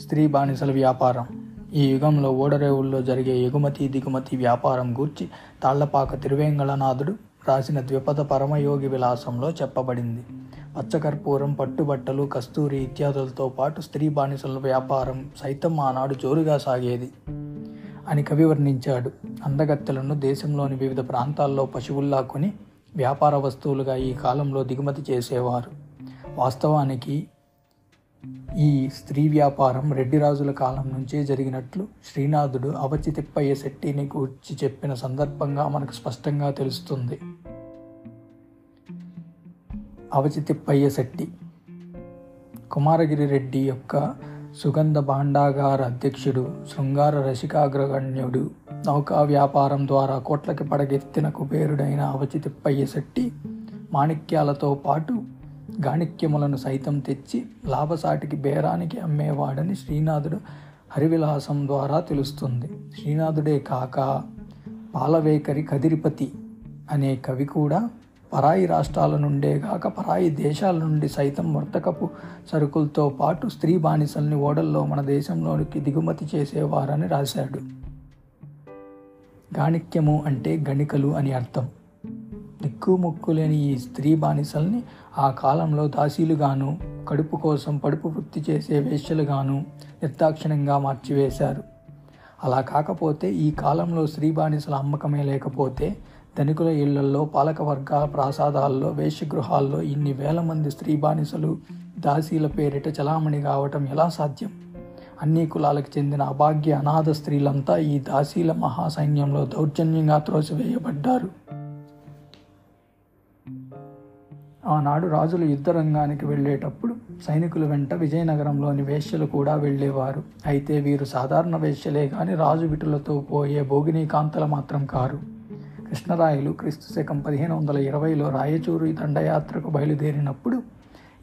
స్త్రీ బానిసల వ్యాపారం. ఈ యుగంలో ఓడరేవుల్లో జరిగే ఎగుమతి దిగుమతి వ్యాపారం గూర్చి తాళ్లపాక తిరువేంగళనాథుడు రాసిన ద్విపద పరమయోగి విలాసంలో చెప్పబడింది. పచ్చకర్పూరం, పట్టుబట్టలు, కస్తూరి ఇత్యాదులతో పాటు స్త్రీ బానిసల వ్యాపారం సైతం ఆనాడు జోరుగా సాగేది అని కవి వర్ణించాడు. అందగత్తెలను దేశంలోని వివిధ ప్రాంతాల్లో పశువుల్లా కొని వ్యాపార వస్తువులుగా ఈ కాలంలో దిగుమతి చేసేవారు. వాస్తవానికి ఈ స్త్రీ వ్యాపారం రెడ్డి రాజుల కాలం నుంచే జరిగినట్లు శ్రీనాథుడు అవచి తిప్పయ్య శెట్టిని గూర్చి చెప్పిన సందర్భంగా మనకు స్పష్టంగా తెలుస్తుంది. అవచి తిప్పయ్య శెట్టి కుమారగిరి రెడ్డి యొక్క సుగంధ భాండాగార అధ్యక్షుడు, శృంగార రసికాగ్రగణ్యుడు, నౌకా వ్యాపారం ద్వారా కోట్లకి పడగెత్తిన కుబేరుడైన అవచి తిప్పయ్య శెట్టి మాణిక్యాలతో పాటు గాణిక్యములను సైతం తెచ్చి లాభసాటికి బేరానికి అమ్మేవాడని శ్రీనాథుడు హరివిలాసం ద్వారా తెలుస్తుంది. శ్రీనాథుడే కాక పాలవేకరి కదిరిపతి అనే కవి కూడా పరాయి రాష్ట్రాల నుండే కాక పరాయి దేశాల నుండి సైతం వర్తకపు సరుకులతో పాటు స్త్రీ బానిసల్ని ఓడల్లో మన దేశంలోనికి దిగుమతి చేసేవారని రాశాడు. గాణిక్యము అంటే గణికలు అని అర్థం. దిక్కుముక్కు లేని ఈ స్త్రీ బానిసల్ని ఆ కాలంలో దాసీలుగాను, కడుపు కోసం పడుపు వృత్తి చేసే వేశ్యలుగాను నిర్దాక్షిణ్యంగా మార్చివేశారు. అలా కాకపోతే ఈ కాలంలో స్త్రీ బానిసల అమ్మకమే లేకపోతే ధనికుల ఇళ్లల్లో, పాలకవర్గ ప్రాసాదాల్లో, వేశ్యగృహాల్లో ఇన్ని వేల మంది స్త్రీ బానిసలు దాసీల పేరిట చలామణి కావటం ఎలా సాధ్యం? అన్ని కులాలకు చెందిన అభాగ్య అనాథ స్త్రీలంతా ఈ దాసీల మహాసైన్యంలో దౌర్జన్యంగా త్రోసివేయబడ్డారు. ఆనాడు రాజులు యుద్ధరంగానికి వెళ్ళేటప్పుడు సైనికుల వెంట విజయనగరంలోని వేశ్యలు కూడా వెళ్ళేవారు. అయితే వీరు సాధారణ వేశ్యలే గాని రాజు విటులతో పోయే భోగినీకాంతలు మాత్రం కారు. కృష్ణరాయలు క్రీస్తుశకం 1520లో రాయచూరు దండయాత్రకు బయలుదేరినప్పుడు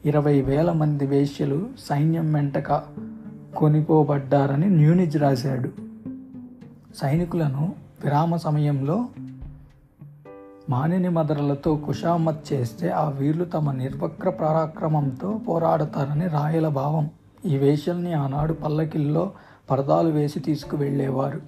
20,000 మంది వేశ్యలు సైన్యం వెంటక కొనిపోబడ్డారని న్యూనిజ్ రాశాడు. సైనికులను విరామ సమయంలో మానిని మదరలతో కుషామత్ చేస్తే ఆ వీర్లు తమ నిర్వక్ర పరాక్రమంతో పోరాడతారని రాయల భావం. ఈ వేశ్యల్ని ఆనాడు పల్లకిల్లో పరదాలు వేసి తీసుకువెళ్ళేవారు.